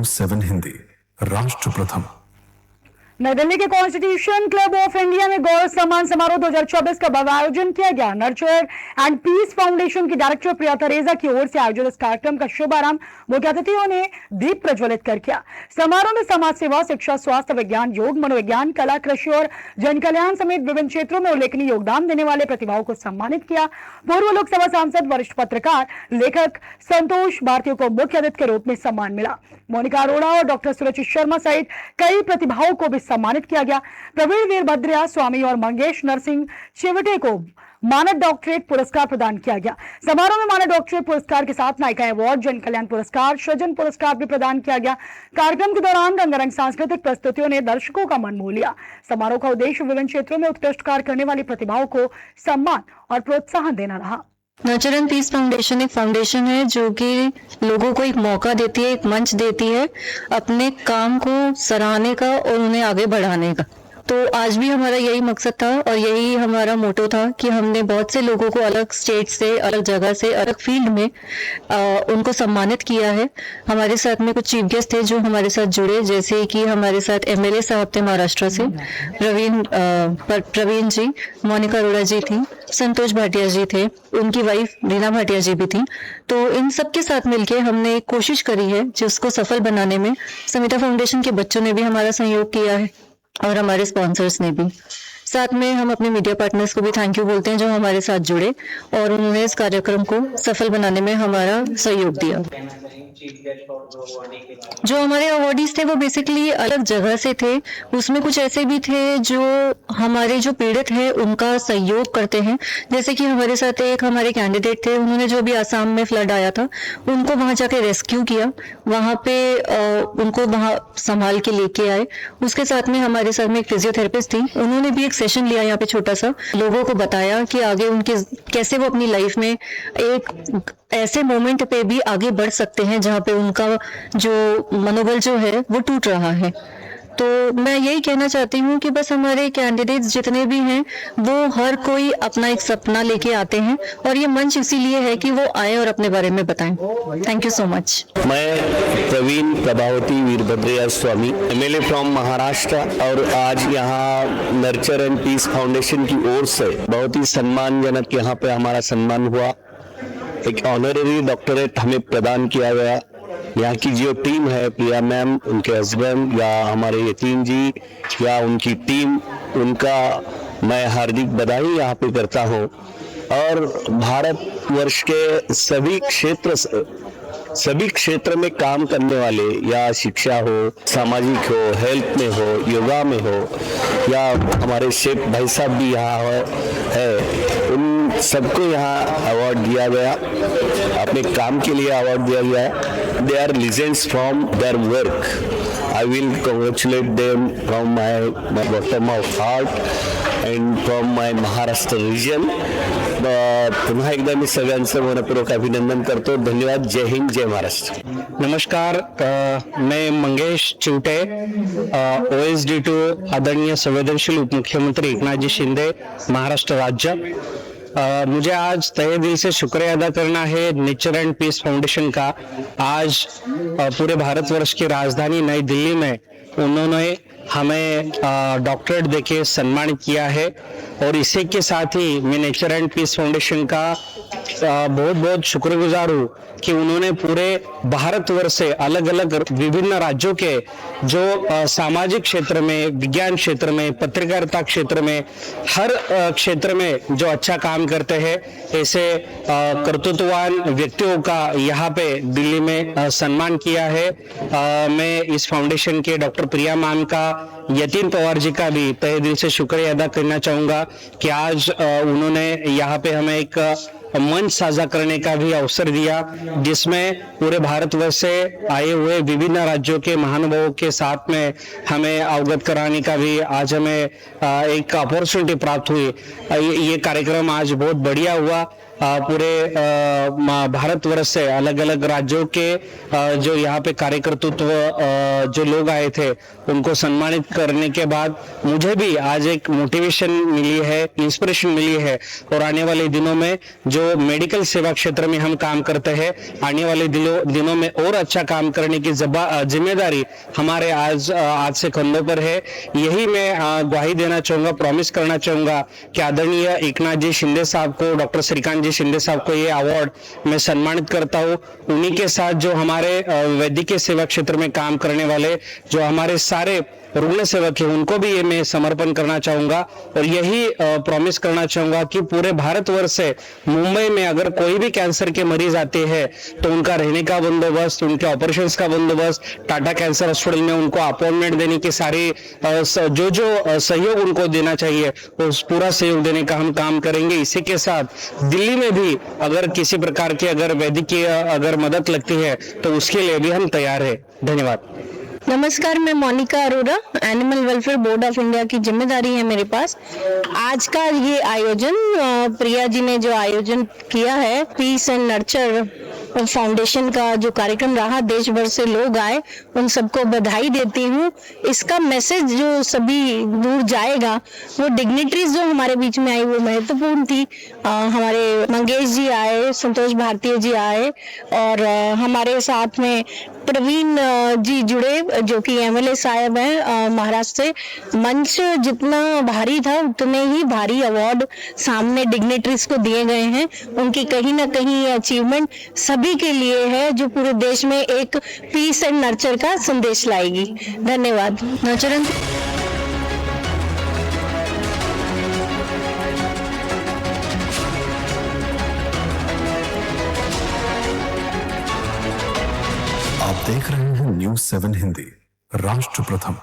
News 7 Hindi, राष्ट्र प्रथम। नई दिल्ली के कॉन्स्टिट्यूशन क्लब ऑफ इंडिया में गौरव सम्मान समारोह 2024 का भव्य आयोजन किया गया। नर्चर एंड पीस फाउंडेशन की डायरेक्टर प्रिया तरेजा की ओर से आयोजित इस कार्यक्रम का शुभारंभ मुख्य अतिथियों ने दीप प्रज्वलित कर किया। समारोह में समाज सेवा, शिक्षा, स्वास्थ्य, विज्ञान, योग, मनोविज्ञान, कला, कृषि और जन कल्याण समेत विभिन्न क्षेत्रों में उल्लेखनीय योगदान देने वाले प्रतिभाओं को सम्मानित किया। पूर्व लोकसभा सांसद, वरिष्ठ पत्रकार, लेखक संतोष भारती को मुख्य अतिथि के रूप में सम्मान मिला। मोनिका अरोड़ा और डॉक्टर सुरचित शर्मा सहित कई प्रतिभाओं को भी सम्मानित किया गया। प्रवीण वीरभद्रिया स्वामी और मंगेश नरसिंह चिवटे को मानद डॉक्टरेट पुरस्कार प्रदान किया गया। समारोह में मानद डॉक्टरेट पुरस्कार के साथ नायिका अवार्ड, जन कल्याण पुरस्कार, सृजन पुरस्कार भी प्रदान किया गया। कार्यक्रम के दौरान रंगारंग सांस्कृतिक प्रस्तुतियों ने दर्शकों का मन मोह लिया। समारोह का उद्देश्य विभिन्न क्षेत्रों में उत्कृष्ट कार्य करने वाली प्रतिभाओं को सम्मान और प्रोत्साहन देना रहा। नर्चर एंड पीस फाउंडेशन एक फाउंडेशन है जो कि लोगों को एक मौका देती है, एक मंच देती है अपने काम को सराहने का और उन्हें आगे बढ़ाने का। तो आज भी हमारा यही मकसद था और यही हमारा मोटो था कि हमने बहुत से लोगों को अलग स्टेट से, अलग जगह से, अलग फील्ड में उनको सम्मानित किया है। हमारे साथ में कुछ चीफ गेस्ट थे जो हमारे साथ जुड़े, जैसे कि हमारे साथ एमएलए साहब थे महाराष्ट्र से, प्रवीण जी, मोनिका अरोड़ा जी थी, संतोष भाटिया जी थे, उनकी वाइफ रीना भाटिया जी भी थी। तो इन सबके साथ मिलके हमने कोशिश करी है जिसको सफल बनाने में समिता फाउंडेशन के बच्चों ने भी हमारा सहयोग किया है और हमारे स्पॉन्सर्स ने भी। साथ में हम अपने मीडिया पार्टनर्स को भी थैंक यू बोलते हैं जो हमारे साथ जुड़े और उन्होंने इस कार्यक्रम को सफल बनाने में हमारा सहयोग दिया। जो हमारे अवॉर्डीज थे वो बेसिकली अलग जगह से थे। उसमें कुछ ऐसे भी थे जो हमारे जो पीड़ित हैं उनका सहयोग करते हैं। जैसे कि हमारे साथ एक हमारे कैंडिडेट थे, उन्होंने जो भी आसाम में फ्लड आया था उनको वहां जाके रेस्क्यू किया, वहां पे उनको वहां संभाल के लेके आए। उसके साथ में हमारे साथ में एक फिजियोथेरेपिस्ट थी, उन्होंने भी एक सेशन लिया यहाँ पे छोटा सा, लोगों को बताया कि आगे उनके कैसे वो अपनी लाइफ में एक ऐसे मोमेंट पे भी आगे बढ़ सकते हैं जहाँ पे उनका जो मनोबल जो है वो टूट रहा है। तो मैं यही कहना चाहती हूँ कि बस हमारे कैंडिडेट्स जितने भी हैं वो हर कोई अपना एक सपना लेके आते हैं और ये मंच इसीलिए है कि वो आए और अपने बारे में बताएं। Thank you so much. मैं प्रवीण प्रभावती वीरभद्रिया स्वामी, एमएलए फ्रॉम महाराष्ट्र, और आज यहाँ नर्चर एंड पीस फाउंडेशन की ओर से बहुत ही सम्मानजनक यहाँ पे हमारा सम्मान हुआ। एक ऑनररी डॉक्टरेट हमें प्रदान किया गया। यहाँ की जो टीम है, प्रिया मैम, उनके हस्बैंड या हमारे यतीम जी या उनकी टीम, उनका मैं हार्दिक बधाई यहाँ पे करता हूँ। और भारतवर्ष के सभी क्षेत्र में काम करने वाले, या शिक्षा हो, सामाजिक हो, हेल्थ में हो, योगा में हो, या हमारे शेख भाई साहब भी यहाँ है, उन सबको यहाँ अवार्ड दिया गया, अपने काम के लिए अवार्ड दिया गया। They are legends from their work. I will congratulate them from my bottom of heart and from my Maharashtra region. पुन्हा एकदा मी सगळ्यांचं मनपूर्वक अभिनंदन करतो। धन्यवाद। जय हिंद, जय महाराष्ट्र। नमस्कार, मैं मंगेश चिवटे, OSD2 आदरणीय संवेदनशील उप मुख्यमंत्री एकनाथ जी शिंदे, महाराष्ट्र राज्य। मुझे आज तहे दिल से शुक्रिया अदा करना है नेचर एंड पीस फाउंडेशन का। आज पूरे भारतवर्ष की राजधानी नई दिल्ली में उन्होंने हमें डॉक्टरेट देके सम्मानित किया है और इसी के साथ ही मैं नेचर एंड पीस फाउंडेशन का बहुत बहुत शुक्रगुजार हूँ कि उन्होंने पूरे भारतवर्ष से अलग अलग विभिन्न राज्यों के जो सामाजिक क्षेत्र में, विज्ञान क्षेत्र में, पत्रकारिता क्षेत्र में, हर क्षेत्र में जो अच्छा काम करते हैं ऐसे कर्तृत्ववान व्यक्तियों का यहाँ पे दिल्ली में सम्मान किया है। मैं इस फाउंडेशन के डॉक्टर प्रिया मैम का, यतीन पवार जी का भी तहे दिल से शुक्रिया अदा करना चाहूंगा कि आज उन्होंने यहाँ पे हमें एक मंच साझा करने का भी अवसर दिया, जिसमें पूरे भारतवर्ष से आए हुए विभिन्न राज्यों के महानुभावों के साथ में हमें अवगत कराने का भी आज हमें एक अपॉर्चुनिटी प्राप्त हुई। ये कार्यक्रम आज बहुत बढ़िया हुआ। पूरे भारतवर्ष से अलग अलग राज्यों के जो यहाँ पे कार्यकर्तृत्व जो लोग आए थे उनको सम्मानित करने के बाद मुझे भी आज एक मोटिवेशन मिली है, इंस्पिरेशन मिली है। और आने वाले दिनों में जो मेडिकल सेवा क्षेत्र में हम काम करते हैं, आने वाले दिनों में और अच्छा काम करने की जिम्मेदारी हमारे आज से कंधों पर है। यही मैं ग्वाही देना चाहूंगा, प्रॉमिस करना चाहूंगा कि आदरणीय एकनाथ जी शिंदे साहब को, डॉक्टर श्रीकांत जी शिंदे साहब को ये अवार्ड मैं सम्मानित करता हूँ। उन्हीं के साथ जो हमारे वैद्यकीय सेवा क्षेत्र में काम करने वाले जो हमारे सारे रुग्ण सेवक है, उनको भी ये मैं समर्पण करना चाहूंगा। और यही प्रॉमिस करना चाहूंगा कि पूरे भारतवर्ष से मुंबई में अगर कोई भी कैंसर के मरीज आते हैं तो उनका रहने का बंदोबस्त, उनके ऑपरेशंस का बंदोबस्त, टाटा कैंसर हॉस्पिटल में उनको अपॉइंटमेंट देने की सारी जो सहयोग उनको देना चाहिए उस पूरा सहयोग देने का हम काम करेंगे। इसी के साथ दिल्ली में भी अगर किसी प्रकार की अगर वैद्यकीय अगर मदद लगती है तो उसके लिए भी हम तैयार है। धन्यवाद। नमस्कार, मैं Monika Arora, animal welfare board of India की जिम्मेदारी है मेरे पास। आज का ये आयोजन प्रिया जी ने जो आयोजन किया है, पीस एंड नर्चर फाउंडेशन का जो कार्यक्रम रहा, देश भर से लोग आए, उन सबको बधाई देती हूँ। इसका मैसेज जो सभी दूर जाएगा, वो डिग्निटरीज जो हमारे बीच में आई वो महत्वपूर्ण थी। हमारे मंगेश जी आए, संतोष भारतीय जी आए और हमारे साथ में प्रवीण जी जुड़े जो कि एमएलए साहब हैं महाराष्ट्र से। मंच जितना भारी था उतने ही भारी अवार्ड सामने डिग्निटरीज को दिए गए हैं। उनकी कहीं ना कहीं अचीवमेंट सभी के लिए है जो पूरे देश में एक पीस एंड नर्चर का संदेश लाएगी। धन्यवाद। नर्चर आप देख रहे हैं न्यूज़ 7 हिंदी, राष्ट्र प्रथम।